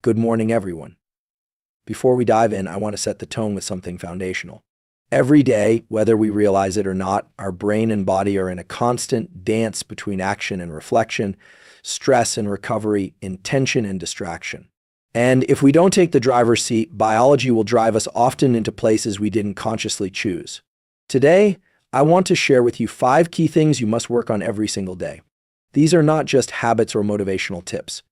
Good morning, everyone. Before we dive in, I want to set the tone with something foundational. Every day, whether we realize it or not, our brain and body are in a constant dance between action and reflection, stress and recovery, intention and distraction. And if we don't take the driver's seat, biology will drive us often into places we didn't consciously choose. Today, I want to share with you 5 key things you must work on every single day. These are not just habits or motivational tips.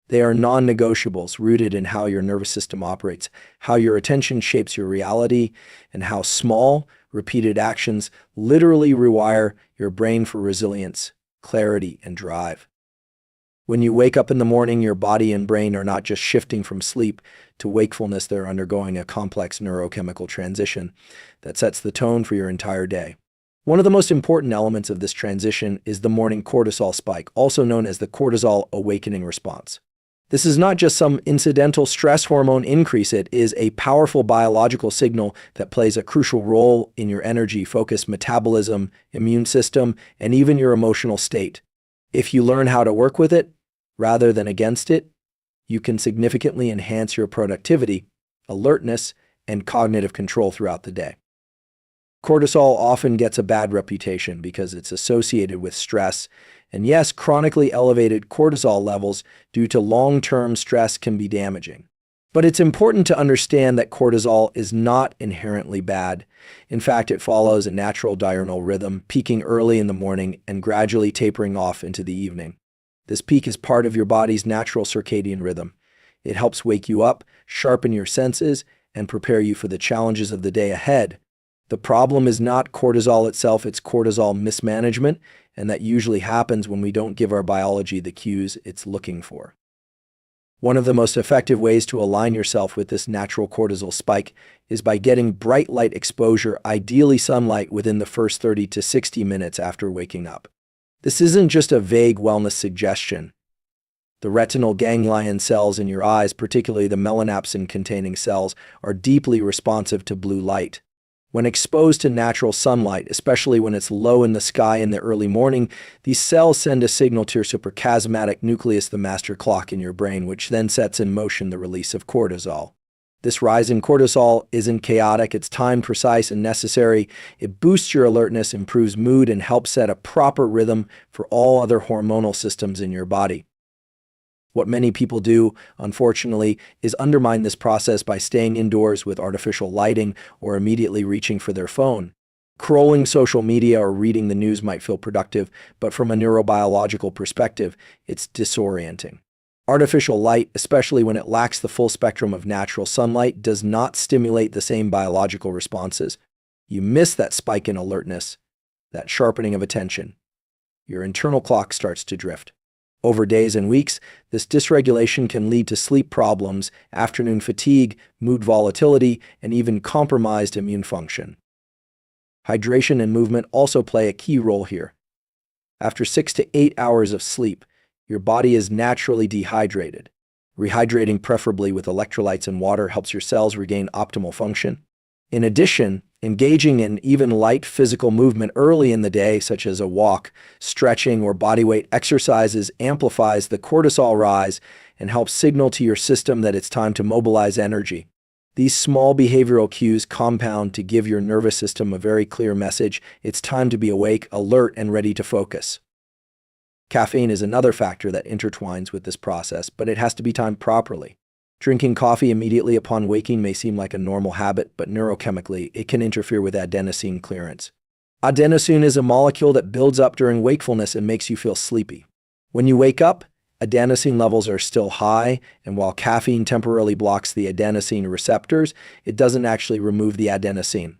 They are non-negotiables rooted in how your nervous system operates, how your attention shapes your reality, and how small, repeated actions literally rewire your brain for resilience, clarity, and drive. When you wake up in the morning, your body and brain are not just shifting from sleep to wakefulness, they're undergoing a complex neurochemical transition that sets the tone for your entire day. One of the most important elements of this transition is the morning cortisol spike, also known as the cortisol awakening response. This is not just some incidental stress hormone increase, it is a powerful biological signal that plays a crucial role in your energy, focus, metabolism, immune system, and even your emotional state. If you learn how to work with it, rather than against it, you can significantly enhance your productivity, alertness, and cognitive control throughout the day. Cortisol often gets a bad reputation because it's associated with stress, and yes, chronically elevated cortisol levels due to long-term stress can be damaging. But it's important to understand that cortisol is not inherently bad. In fact, it follows a natural diurnal rhythm, peaking early in the morning and gradually tapering off into the evening. This peak is part of your body's natural circadian rhythm. It helps wake you up, sharpen your senses, and prepare you for the challenges of the day ahead. The problem is not cortisol itself, it's cortisol mismanagement, and that usually happens when we don't give our biology the cues it's looking for. One of the most effective ways to align yourself with this natural cortisol spike is by getting bright light exposure, ideally sunlight, within the first 30 to 60 minutes after waking up. This isn't just a vague wellness suggestion. The retinal ganglion cells in your eyes, particularly the melanopsin-containing cells, are deeply responsive to blue light. When exposed to natural sunlight, especially when it's low in the sky in the early morning, these cells send a signal to your suprachiasmatic nucleus, the master clock in your brain, which then sets in motion the release of cortisol. This rise in cortisol isn't chaotic, it's timed, precise, and necessary. It boosts your alertness, improves mood, and helps set a proper rhythm for all other hormonal systems in your body. What many people do, unfortunately, is undermine this process by staying indoors with artificial lighting or immediately reaching for their phone. Scrolling social media or reading the news might feel productive, but from a neurobiological perspective, it's disorienting. Artificial light, especially when it lacks the full spectrum of natural sunlight, does not stimulate the same biological responses. You miss that spike in alertness, that sharpening of attention. Your internal clock starts to drift. Over days and weeks, this dysregulation can lead to sleep problems, afternoon fatigue, mood volatility, and even compromised immune function. Hydration and movement also play a key role here. After 6 to 8 hours of sleep, your body is naturally dehydrated. Rehydrating, preferably with electrolytes and water, helps your cells regain optimal function. In addition, engaging in even light physical movement early in the day, such as a walk, stretching, or bodyweight exercises, amplifies the cortisol rise and helps signal to your system that it's time to mobilize energy. These small behavioral cues compound to give your nervous system a very clear message: it's time to be awake, alert, and ready to focus. Caffeine is another factor that intertwines with this process, but it has to be timed properly. Drinking coffee immediately upon waking may seem like a normal habit, but neurochemically, it can interfere with adenosine clearance. Adenosine is a molecule that builds up during wakefulness and makes you feel sleepy. When you wake up, adenosine levels are still high, and while caffeine temporarily blocks the adenosine receptors, it doesn't actually remove the adenosine.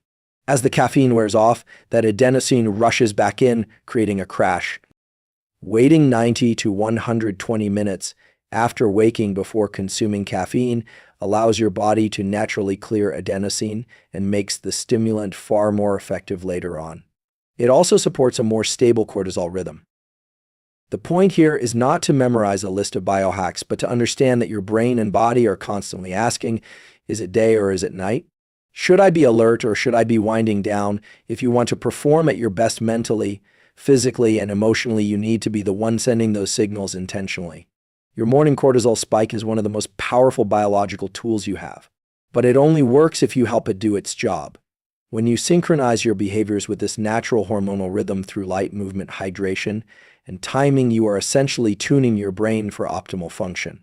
As the caffeine wears off, that adenosine rushes back in, creating a crash. Waiting 90 to 120 minutes after waking before consuming caffeine allows your body to naturally clear adenosine and makes the stimulant far more effective later on. It also supports a more stable cortisol rhythm. The point here is not to memorize a list of biohacks, but to understand that your brain and body are constantly asking, is it day or is it night? Should I be alert or should I be winding down? If you want to perform at your best mentally, physically, and emotionally, you need to be the one sending those signals intentionally. Your morning cortisol spike is one of the most powerful biological tools you have, but it only works if you help it do its job. When you synchronize your behaviors with this natural hormonal rhythm through light, movement, hydration, and timing, you are essentially tuning your brain for optimal function.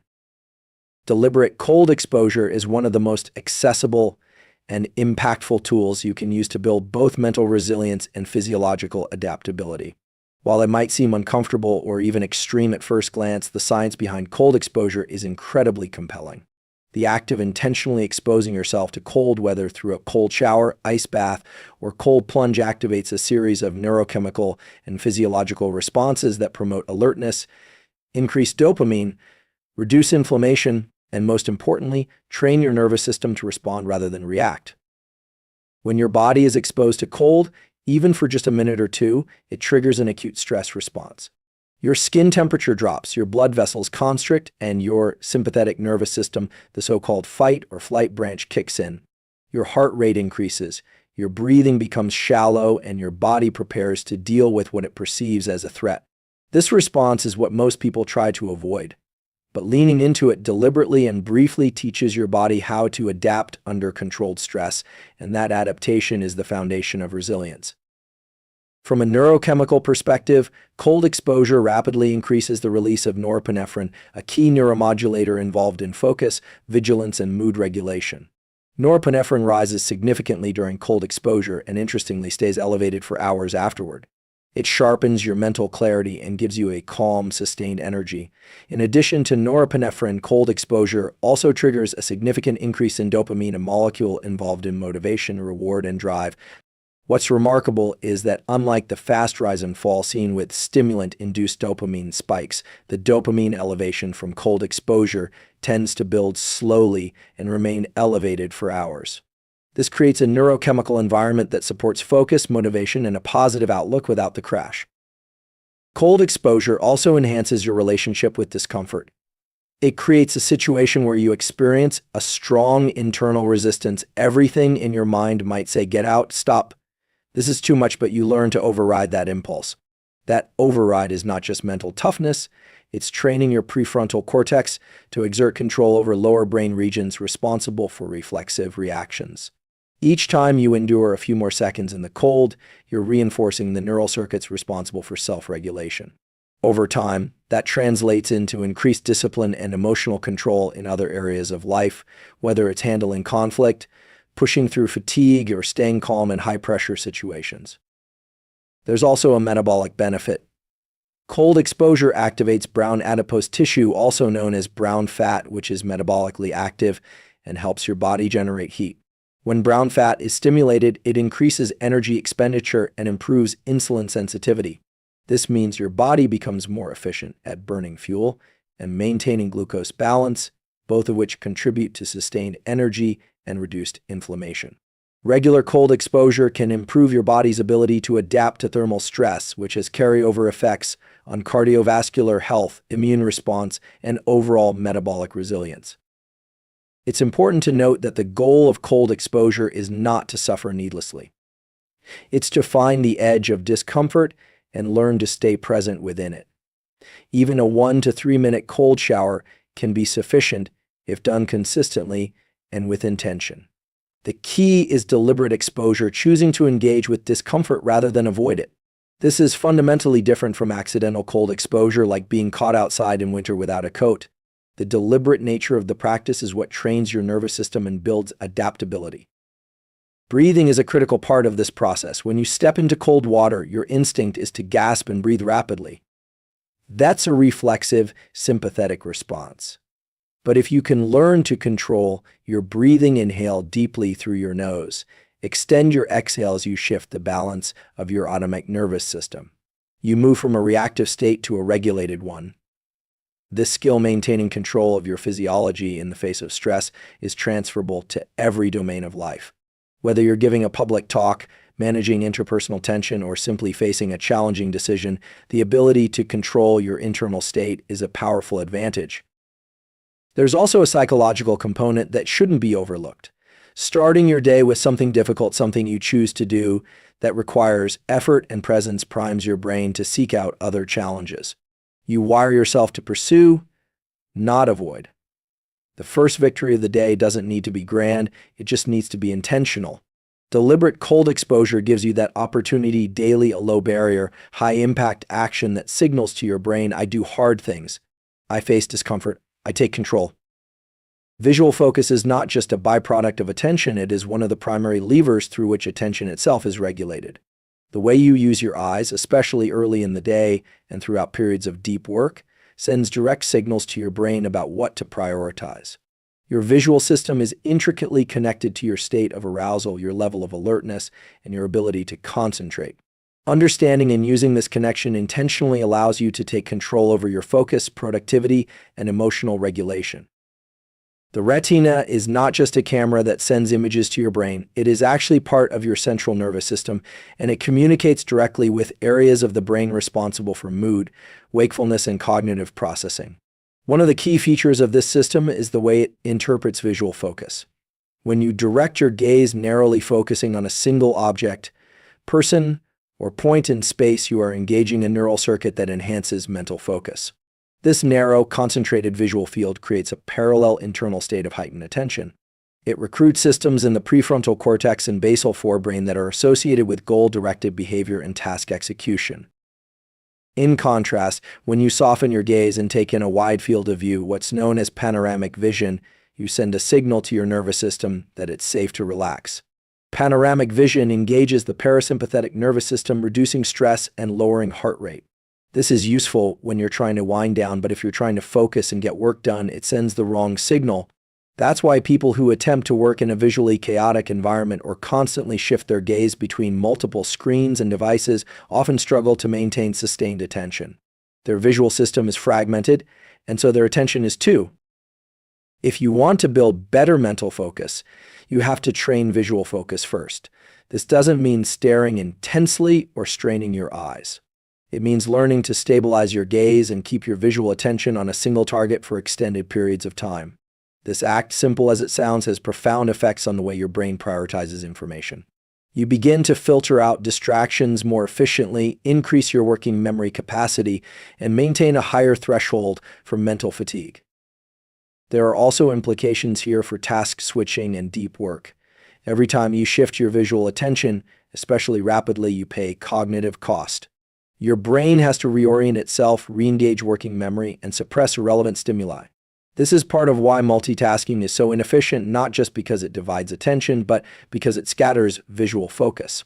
Deliberate cold exposure is one of the most accessible and impactful tools you can use to build both mental resilience and physiological adaptability. While it might seem uncomfortable or even extreme at first glance, the science behind cold exposure is incredibly compelling. The act of intentionally exposing yourself to cold weather through a cold shower, ice bath, or cold plunge activates a series of neurochemical and physiological responses that promote alertness, increase dopamine, reduce inflammation, and most importantly, train your nervous system to respond rather than react. When your body is exposed to cold, even for just a minute or two, it triggers an acute stress response. Your skin temperature drops, your blood vessels constrict, and your sympathetic nervous system, the so-called fight or flight branch, kicks in. Your heart rate increases, your breathing becomes shallow, and your body prepares to deal with what it perceives as a threat. This response is what most people try to avoid, but leaning into it deliberately and briefly teaches your body how to adapt under controlled stress, and that adaptation is the foundation of resilience. From a neurochemical perspective, cold exposure rapidly increases the release of norepinephrine, a key neuromodulator involved in focus, vigilance, and mood regulation. Norepinephrine rises significantly during cold exposure and interestingly stays elevated for hours afterward. It sharpens your mental clarity and gives you a calm, sustained energy. In addition to norepinephrine, cold exposure also triggers a significant increase in dopamine, a molecule involved in motivation, reward, and drive. What's remarkable is that unlike the fast rise and fall seen with stimulant-induced dopamine spikes, the dopamine elevation from cold exposure tends to build slowly and remain elevated for hours. This creates a neurochemical environment that supports focus, motivation, and a positive outlook without the crash. Cold exposure also enhances your relationship with discomfort. It creates a situation where you experience a strong internal resistance. Everything in your mind might say, "Get out, stop. This is too much," but you learn to override that impulse. That override is not just mental toughness, it's training your prefrontal cortex to exert control over lower brain regions responsible for reflexive reactions. Each time you endure a few more seconds in the cold, you're reinforcing the neural circuits responsible for self-regulation. Over time, that translates into increased discipline and emotional control in other areas of life, whether it's handling conflict, pushing through fatigue, or staying calm in high-pressure situations. There's also a metabolic benefit. Cold exposure activates brown adipose tissue, also known as brown fat, which is metabolically active and helps your body generate heat. When brown fat is stimulated, it increases energy expenditure and improves insulin sensitivity. This means your body becomes more efficient at burning fuel and maintaining glucose balance, both of which contribute to sustained energy and reduced inflammation. Regular cold exposure can improve your body's ability to adapt to thermal stress, which has carryover effects on cardiovascular health, immune response, and overall metabolic resilience. It's important to note that the goal of cold exposure is not to suffer needlessly. It's to find the edge of discomfort and learn to stay present within it. Even a 1 to 3 minute cold shower can be sufficient if done consistently and with intention. The key is deliberate exposure, choosing to engage with discomfort rather than avoid it. This is fundamentally different from accidental cold exposure, like being caught outside in winter without a coat. The deliberate nature of the practice is what trains your nervous system and builds adaptability. Breathing is a critical part of this process. When you step into cold water, your instinct is to gasp and breathe rapidly. That's a reflexive, sympathetic response. But if you can learn to control your breathing, inhale deeply through your nose, extend your exhale as you shift the balance of your autonomic nervous system. You move from a reactive state to a regulated one. This skill, maintaining control of your physiology in the face of stress, is transferable to every domain of life. Whether you're giving a public talk, managing interpersonal tension, or simply facing a challenging decision, the ability to control your internal state is a powerful advantage. There's also a psychological component that shouldn't be overlooked. Starting your day with something difficult, something you choose to do that requires effort and presence, primes your brain to seek out other challenges. You wire yourself to pursue, not avoid. The first victory of the day doesn't need to be grand, it just needs to be intentional. Deliberate cold exposure gives you that opportunity daily, a low barrier, high impact action that signals to your brain, I do hard things. I face discomfort. I take control. Visual focus is not just a byproduct of attention, it is one of the primary levers through which attention itself is regulated. The way you use your eyes, especially early in the day and throughout periods of deep work, sends direct signals to your brain about what to prioritize. Your visual system is intricately connected to your state of arousal, your level of alertness, and your ability to concentrate. Understanding and using this connection intentionally allows you to take control over your focus, productivity, and emotional regulation. The retina is not just a camera that sends images to your brain. It is actually part of your central nervous system, and it communicates directly with areas of the brain responsible for mood, wakefulness, and cognitive processing. One of the key features of this system is the way it interprets visual focus. When you direct your gaze narrowly focusing on a single object, person, or point in space, you are engaging a neural circuit that enhances mental focus. This narrow, concentrated visual field creates a parallel internal state of heightened attention. It recruits systems in the prefrontal cortex and basal forebrain that are associated with goal-directed behavior and task execution. In contrast, when you soften your gaze and take in a wide field of view, what's known as panoramic vision, you send a signal to your nervous system that it's safe to relax. Panoramic vision engages the parasympathetic nervous system, reducing stress and lowering heart rate. This is useful when you're trying to wind down, but if you're trying to focus and get work done, it sends the wrong signal. That's why people who attempt to work in a visually chaotic environment or constantly shift their gaze between multiple screens and devices often struggle to maintain sustained attention. Their visual system is fragmented, and so their attention is too. If you want to build better mental focus, you have to train visual focus first. This doesn't mean staring intensely or straining your eyes. It means learning to stabilize your gaze and keep your visual attention on a single target for extended periods of time. This act, simple as it sounds, has profound effects on the way your brain prioritizes information. You begin to filter out distractions more efficiently, increase your working memory capacity, and maintain a higher threshold for mental fatigue. There are also implications here for task switching and deep work. Every time you shift your visual attention, especially rapidly, you pay cognitive cost. Your brain has to reorient itself, re-engage working memory, and suppress irrelevant stimuli. This is part of why multitasking is so inefficient, not just because it divides attention, but because it scatters visual focus.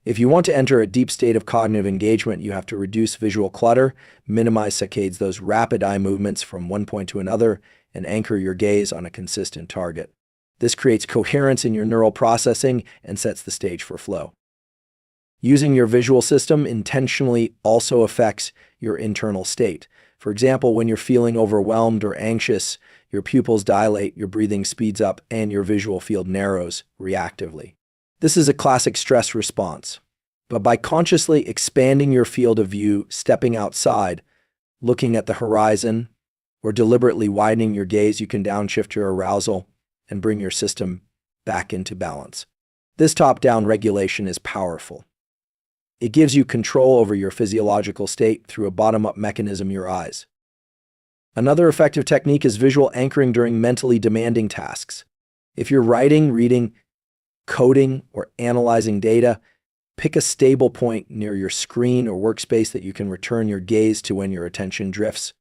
If you want to enter a deep state of cognitive engagement, you have to reduce visual clutter, minimize saccades, those rapid eye movements from one point to another, and anchor your gaze on a consistent target. This creates coherence in your neural processing and sets the stage for flow. Using your visual system intentionally also affects your internal state. For example, when you're feeling overwhelmed or anxious, your pupils dilate, your breathing speeds up, and your visual field narrows reactively. This is a classic stress response. But by consciously expanding your field of view, stepping outside, looking at the horizon, or deliberately widening your gaze, you can downshift your arousal and bring your system back into balance. This top-down regulation is powerful. It gives you control over your physiological state through a bottom-up mechanism, your eyes. Another effective technique is visual anchoring during mentally demanding tasks. If you're writing, reading, coding, or analyzing data, pick a stable point near your screen or workspace that you can return your gaze to when your attention drifts.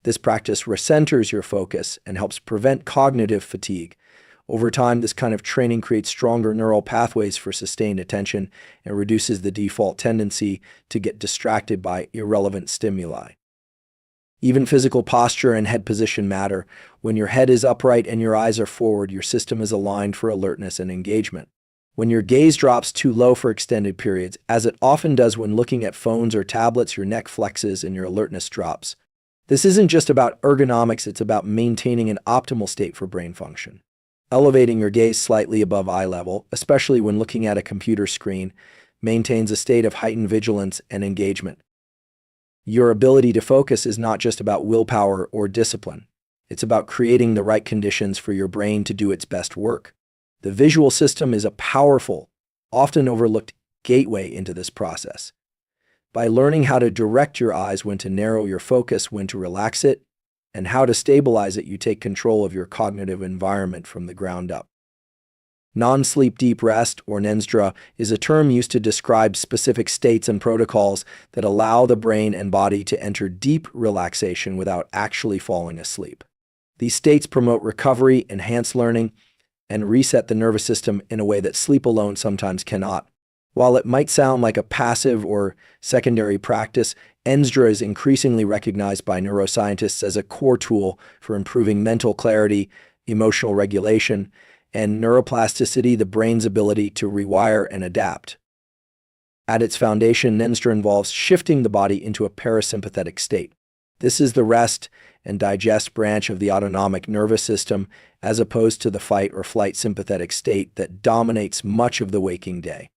This practice recenters your focus and helps prevent cognitive fatigue. Over time, this kind of training creates stronger neural pathways for sustained attention and reduces the default tendency to get distracted by irrelevant stimuli. Even physical posture and head position matter. When your head is upright and your eyes are forward, your system is aligned for alertness and engagement. When your gaze drops too low for extended periods, as it often does when looking at phones or tablets, your neck flexes and your alertness drops. This isn't just about ergonomics, it's about maintaining an optimal state for brain function. Elevating your gaze slightly above eye level, especially when looking at a computer screen, maintains a state of heightened vigilance and engagement. Your ability to focus is not just about willpower or discipline. It's about creating the right conditions for your brain to do its best work. The visual system is a powerful, often overlooked gateway into this process. By learning how to direct your eyes, when to narrow your focus, when to relax it, and how to stabilize it. You take control of your cognitive environment from the ground up. Non-sleep deep rest, or Nenstra, is a term used to describe specific states and protocols that allow the brain and body to enter deep relaxation without actually falling asleep. These states promote recovery, enhance learning, and reset the nervous system in a way that sleep alone sometimes cannot. While it might sound like a passive or secondary practice, Nenstra is increasingly recognized by neuroscientists as a core tool for improving mental clarity, emotional regulation, and neuroplasticity, the brain's ability to rewire and adapt. At its foundation, Nenstra involves shifting the body into a parasympathetic state. This is the rest and digest branch of the autonomic nervous system, as opposed to the fight or flight sympathetic state that dominates much of the waking day.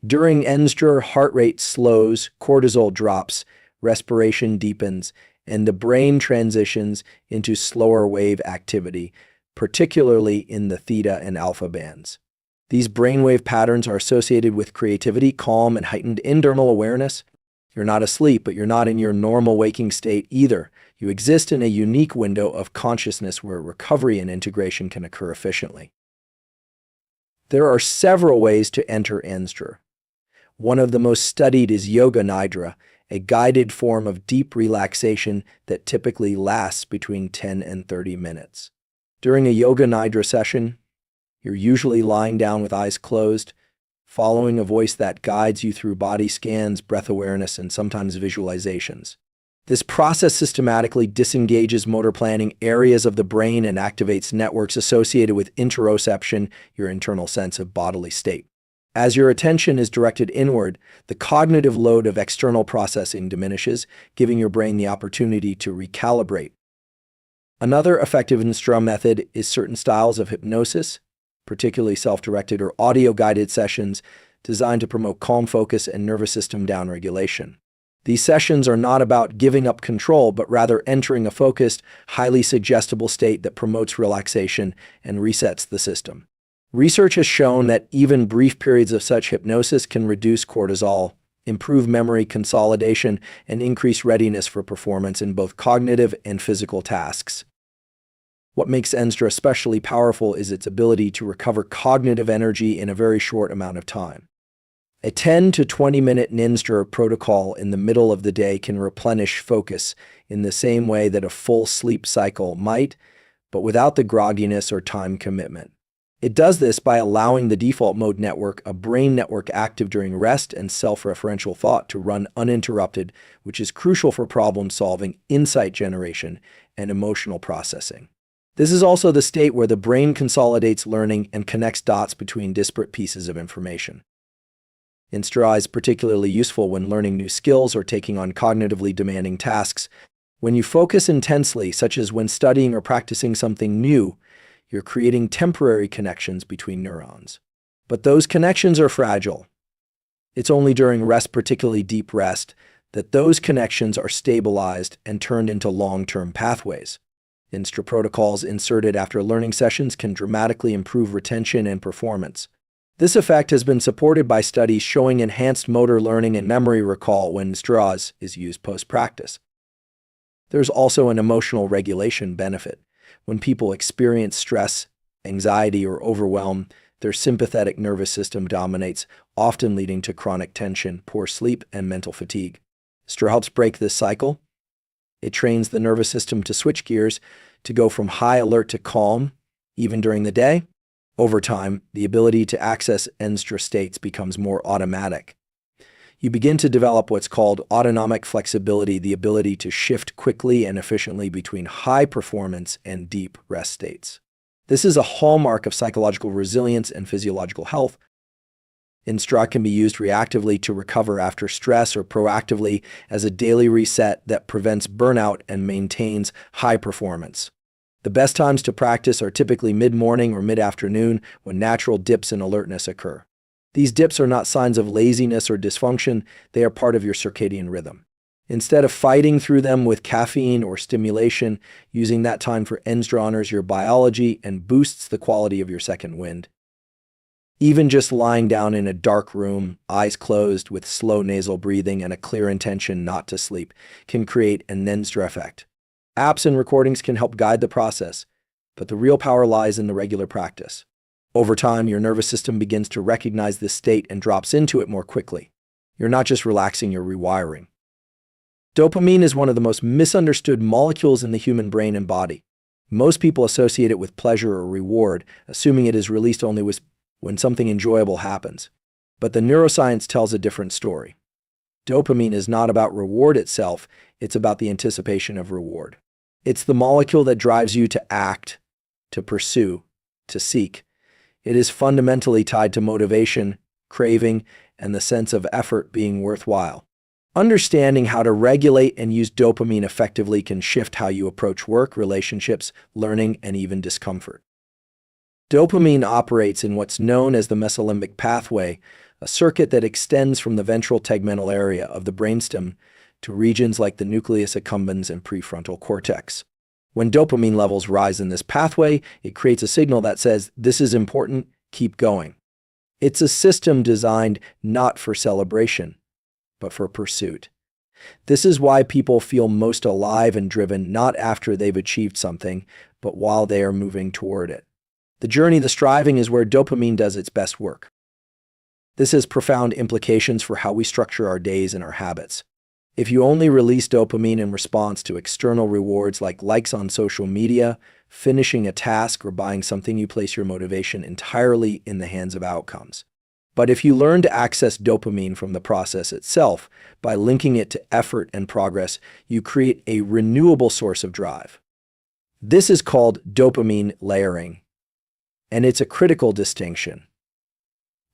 During Nenstra, heart rate slows, cortisol drops, respiration deepens, and the brain transitions into slower wave activity, particularly in the theta and alpha bands. These brainwave patterns are associated with creativity, calm, and heightened internal awareness. You're not asleep, but you're not in your normal waking state either. You exist in a unique window of consciousness where recovery and integration can occur efficiently. There are several ways to enter Nenstra. One of the most studied is Yoga Nidra, a guided form of deep relaxation that typically lasts between 10 and 30 minutes. During a Yoga Nidra session, you're usually lying down with eyes closed, following a voice that guides you through body scans, breath awareness, and sometimes visualizations. This process systematically disengages motor planning areas of the brain and activates networks associated with interoception, your internal sense of bodily state. As your attention is directed inward, the cognitive load of external processing diminishes, giving your brain the opportunity to recalibrate. Another effective Nenstra method is certain styles of hypnosis, particularly self-directed or audio-guided sessions designed to promote calm focus and nervous system downregulation. These sessions are not about giving up control, but rather entering a focused, highly suggestible state that promotes relaxation and resets the system. Research has shown that even brief periods of such hypnosis can reduce cortisol, improve memory consolidation, and increase readiness for performance in both cognitive and physical tasks. What makes Nenstra especially powerful is its ability to recover cognitive energy in a very short amount of time. A 10 to 20-minute Nenstra protocol in the middle of the day can replenish focus in the same way that a full sleep cycle might, but without the grogginess or time commitment. It does this by allowing the default mode network, a brain network active during rest and self-referential thought, to run uninterrupted, which is crucial for problem-solving, insight generation, and emotional processing. This is also the state where the brain consolidates learning and connects dots between disparate pieces of information. Nenstra is particularly useful when learning new skills or taking on cognitively demanding tasks. When you focus intensely, such as when studying or practicing something new, you're creating temporary connections between neurons. But those connections are fragile. It's only during rest, particularly deep rest, that those connections are stabilized and turned into long-term pathways. Nenstra protocols inserted after learning sessions can dramatically improve retention and performance. This effect has been supported by studies showing enhanced motor learning and memory recall when Nenstra is used post-practice. There's also an emotional regulation benefit. When people experience stress, anxiety, or overwhelm, their sympathetic nervous system dominates, often leading to chronic tension, poor sleep, and mental fatigue. Nenstra helps break this cycle. It trains the nervous system to switch gears, to go from high alert to calm, even during the day. Over time, the ability to access Nenstra states becomes more automatic. You begin to develop what's called autonomic flexibility, the ability to shift quickly and efficiently between high performance and deep rest states. This is a hallmark of psychological resilience and physiological health. Nenstra can be used reactively to recover after stress, or proactively as a daily reset that prevents burnout and maintains high performance. The best times to practice are typically mid-morning or mid-afternoon, when natural dips in alertness occur. These dips are not signs of laziness or dysfunction, they are part of your circadian rhythm. Instead of fighting through them with caffeine or stimulation, using that time for Nenstra honors your biology and boosts the quality of your second wind. Even just lying down in a dark room, eyes closed, with slow nasal breathing and a clear intention not to sleep, can create a Nenstra effect. Apps and recordings can help guide the process, but the real power lies in the regular practice. Over time, your nervous system begins to recognize this state and drops into it more quickly. You're not just relaxing, you're rewiring. Dopamine is one of the most misunderstood molecules in the human brain and body. Most people associate it with pleasure or reward, assuming it is released only when something enjoyable happens. But the neuroscience tells a different story. Dopamine is not about reward itself, it's about the anticipation of reward. It's the molecule that drives you to act, to pursue, to seek. It is fundamentally tied to motivation, craving, and the sense of effort being worthwhile. Understanding how to regulate and use dopamine effectively can shift how you approach work, relationships, learning, and even discomfort. Dopamine operates in what's known as the mesolimbic pathway, a circuit that extends from the ventral tegmental area of the brainstem to regions like the nucleus accumbens and prefrontal cortex. When dopamine levels rise in this pathway, it creates a signal that says, "This is important, keep going." It's a system designed not for celebration, but for pursuit. This is why people feel most alive and driven not after they've achieved something, but while they are moving toward it. The journey, the striving, is where dopamine does its best work. This has profound implications for how we structure our days and our habits. If you only release dopamine in response to external rewards like likes on social media, finishing a task, or buying something, you place your motivation entirely in the hands of outcomes. But if you learn to access dopamine from the process itself, by linking it to effort and progress, you create a renewable source of drive. This is called dopamine layering, and it's a critical distinction.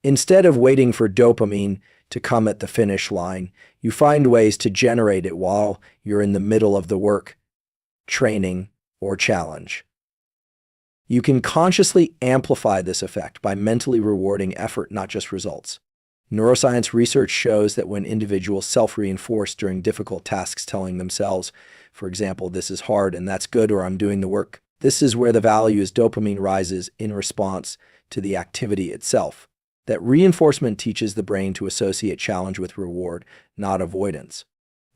Instead of waiting for dopamine to come at the finish line, you find ways to generate it while you're in the middle of the work, training, or challenge. You can consciously amplify this effect by mentally rewarding effort, not just results. Neuroscience research shows that when individuals self-reinforce during difficult tasks, telling themselves, for example, "This is hard and that's good," or "I'm doing the work," this is where the value is dopamine rises in response to the activity itself. That reinforcement teaches the brain to associate challenge with reward, not avoidance.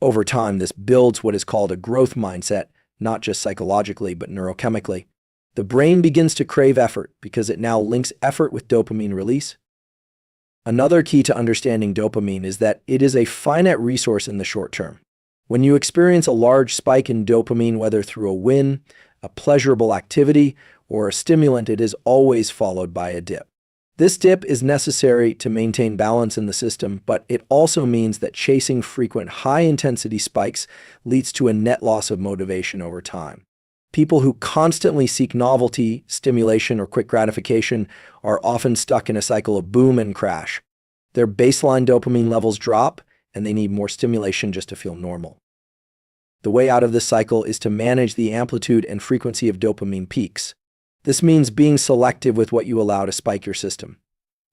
Over time, this builds what is called a growth mindset, not just psychologically, but neurochemically. The brain begins to crave effort because it now links effort with dopamine release. Another key to understanding dopamine is that it is a finite resource in the short term. When you experience a large spike in dopamine, whether through a win, a pleasurable activity, or a stimulant, it is always followed by a dip. This dip is necessary to maintain balance in the system, but it also means that chasing frequent high-intensity spikes leads to a net loss of motivation over time. People who constantly seek novelty, stimulation, or quick gratification are often stuck in a cycle of boom and crash. Their baseline dopamine levels drop, and they need more stimulation just to feel normal. The way out of this cycle is to manage the amplitude and frequency of dopamine peaks. This means being selective with what you allow to spike your system.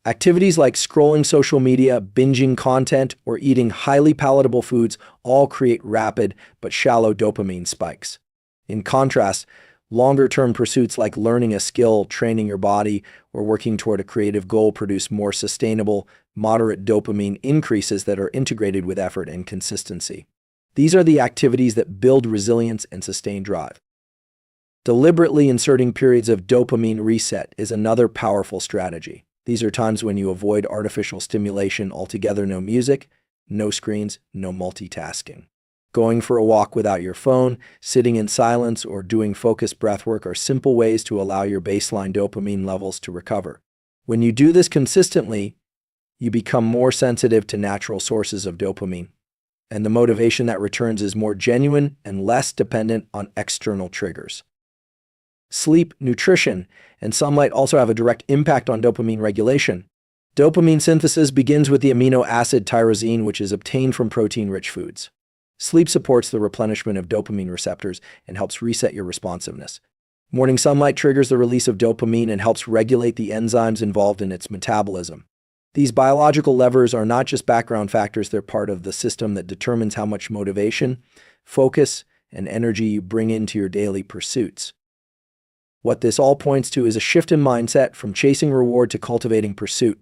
Activities like scrolling social media, binging content, or eating highly palatable foods all create rapid but shallow dopamine spikes. In contrast, longer-term pursuits like learning a skill, training your body, or working toward a creative goal produce more sustainable, moderate dopamine increases that are integrated with effort and consistency. These are the activities that build resilience and sustain drive. Deliberately inserting periods of dopamine reset is another powerful strategy. These are times when you avoid artificial stimulation altogether. No music, no screens, no multitasking. Going for a walk without your phone, sitting in silence, or doing focused breathwork are simple ways to allow your baseline dopamine levels to recover. When you do this consistently, you become more sensitive to natural sources of dopamine, and the motivation that returns is more genuine and less dependent on external triggers. Sleep, nutrition, and sunlight also have a direct impact on dopamine regulation. Dopamine synthesis begins with the amino acid tyrosine, which is obtained from protein-rich foods. Sleep supports the replenishment of dopamine receptors and helps reset your responsiveness. Morning sunlight triggers the release of dopamine and helps regulate the enzymes involved in its metabolism. These biological levers are not just background factors, they're part of the system that determines how much motivation, focus, and energy you bring into your daily pursuits. What this all points to is a shift in mindset from chasing reward to cultivating pursuit.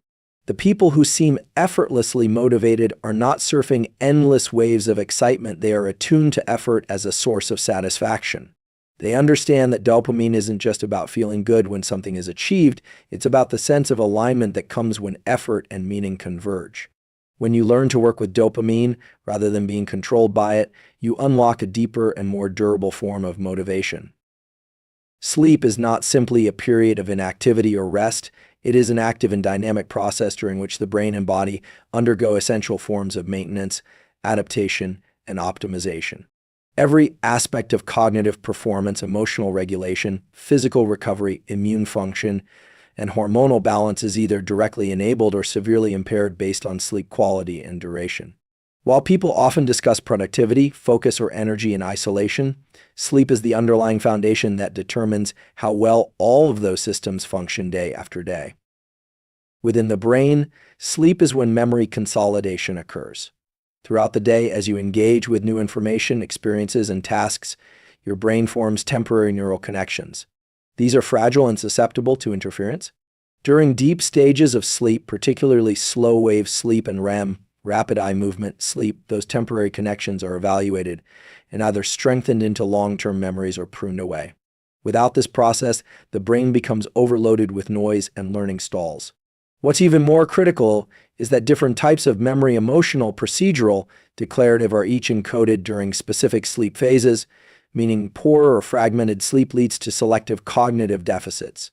The people who seem effortlessly motivated are not surfing endless waves of excitement. They are attuned to effort as a source of satisfaction. They understand that dopamine isn't just about feeling good when something is achieved, it's about the sense of alignment that comes when effort and meaning converge. When you learn to work with dopamine rather than being controlled by it, you unlock a deeper and more durable form of motivation. Sleep is not simply a period of inactivity or rest, it is an active and dynamic process during which the brain and body undergo essential forms of maintenance, adaptation, and optimization. Every aspect of cognitive performance, emotional regulation, physical recovery, immune function, and hormonal balance is either directly enabled or severely impaired based on sleep quality and duration. While people often discuss productivity, focus, or energy in isolation, sleep is the underlying foundation that determines how well all of those systems function day after day. Within the brain, sleep is when memory consolidation occurs. Throughout the day, as you engage with new information, experiences, and tasks, your brain forms temporary neural connections. These are fragile and susceptible to interference. During deep stages of sleep, particularly slow-wave sleep and REM, rapid eye movement sleep, those temporary connections are evaluated and either strengthened into long-term memories or pruned away. Without this process, the brain becomes overloaded with noise and learning stalls. What's even more critical is that different types of memory, emotional, procedural, declarative, are each encoded during specific sleep phases, meaning poor or fragmented sleep leads to selective cognitive deficits.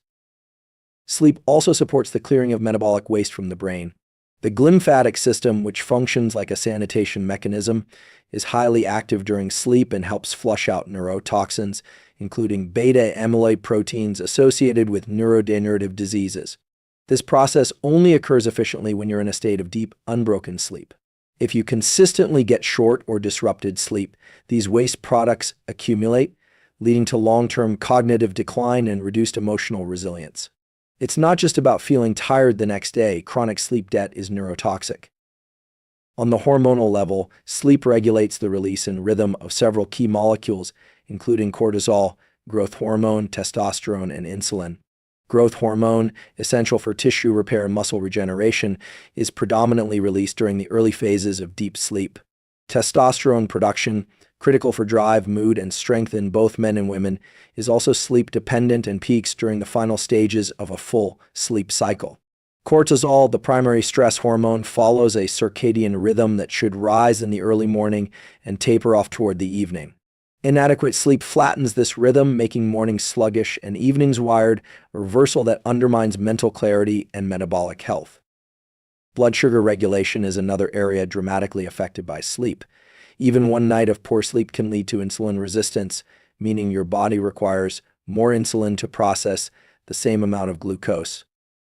Sleep also supports the clearing of metabolic waste from the brain. The glymphatic system, which functions like a sanitation mechanism, is highly active during sleep and helps flush out neurotoxins, including beta-amyloid proteins associated with neurodegenerative diseases. This process only occurs efficiently when you're in a state of deep, unbroken sleep. If you consistently get short or disrupted sleep, these waste products accumulate, leading to long-term cognitive decline and reduced emotional resilience. It's not just about feeling tired the next day. Chronic sleep debt is neurotoxic. On the hormonal level, sleep regulates the release and rhythm of several key molecules, including cortisol, growth hormone, testosterone, and insulin. Growth hormone, essential for tissue repair and muscle regeneration, is predominantly released during the early phases of deep sleep. Testosterone production, critical for drive, mood, and strength in both men and women, is also sleep-dependent and peaks during the final stages of a full sleep cycle. Cortisol, the primary stress hormone, follows a circadian rhythm that should rise in the early morning and taper off toward the evening. Inadequate sleep flattens this rhythm, making mornings sluggish and evenings wired, a reversal that undermines mental clarity and metabolic health. Blood sugar regulation is another area dramatically affected by sleep. Even one night of poor sleep can lead to insulin resistance, meaning your body requires more insulin to process the same amount of glucose.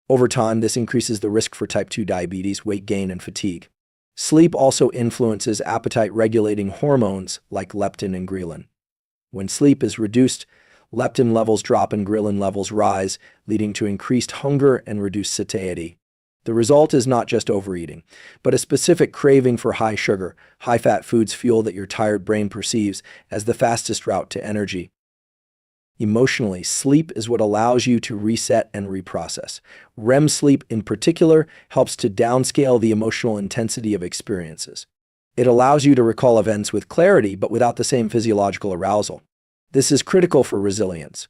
Over time, this increases the risk for type 2 diabetes, weight gain, and fatigue. Sleep also influences appetite-regulating hormones like leptin and ghrelin. When sleep is reduced, leptin levels drop and ghrelin levels rise, leading to increased hunger and reduced satiety. The result is not just overeating, but a specific craving for high sugar, high-fat foods, fuel that your tired brain perceives as the fastest route to energy. Emotionally, sleep is what allows you to reset and reprocess. REM sleep, in particular, helps to downscale the emotional intensity of experiences. It allows you to recall events with clarity, but without the same physiological arousal. This is critical for resilience.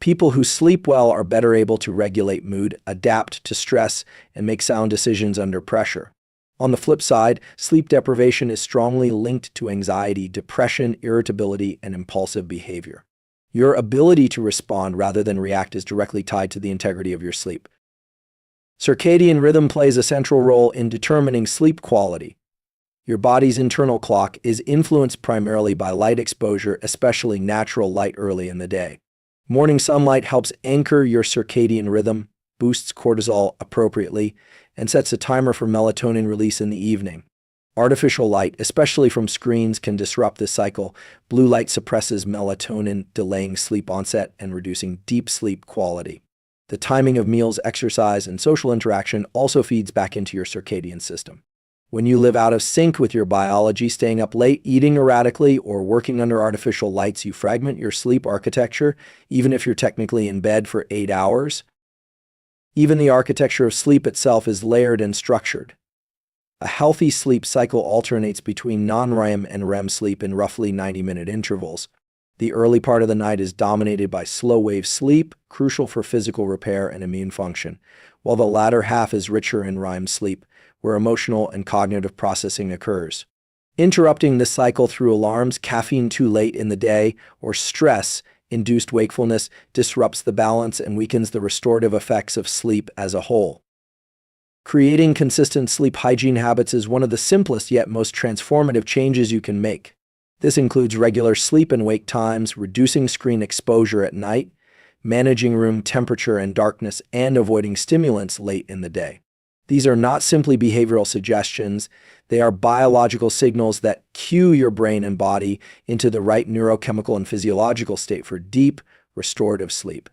People who sleep well are better able to regulate mood, adapt to stress, and make sound decisions under pressure. On the flip side, sleep deprivation is strongly linked to anxiety, depression, irritability, and impulsive behavior. Your ability to respond rather than react is directly tied to the integrity of your sleep. Circadian rhythm plays a central role in determining sleep quality. Your body's internal clock is influenced primarily by light exposure, especially natural light early in the day. Morning sunlight helps anchor your circadian rhythm, boosts cortisol appropriately, and sets a timer for melatonin release in the evening. Artificial light, especially from screens, can disrupt this cycle. Blue light suppresses melatonin, delaying sleep onset and reducing deep sleep quality. The timing of meals, exercise, and social interaction also feeds back into your circadian system. When you live out of sync with your biology, staying up late, eating erratically, or working under artificial lights, you fragment your sleep architecture, even if you're technically in bed for 8 hours. Even the architecture of sleep itself is layered and structured. A healthy sleep cycle alternates between non-REM and REM sleep in roughly 90-minute intervals. The early part of the night is dominated by slow-wave sleep, crucial for physical repair and immune function, while the latter half is richer in REM sleep, where emotional and cognitive processing occurs. Interrupting this cycle through alarms, caffeine too late in the day, or stress-induced wakefulness disrupts the balance and weakens the restorative effects of sleep as a whole. Creating consistent sleep hygiene habits is one of the simplest yet most transformative changes you can make. This includes regular sleep and wake times, reducing screen exposure at night, managing room temperature and darkness, and avoiding stimulants late in the day. These are not simply behavioral suggestions, they are biological signals that cue your brain and body into the right neurochemical and physiological state for deep, restorative sleep.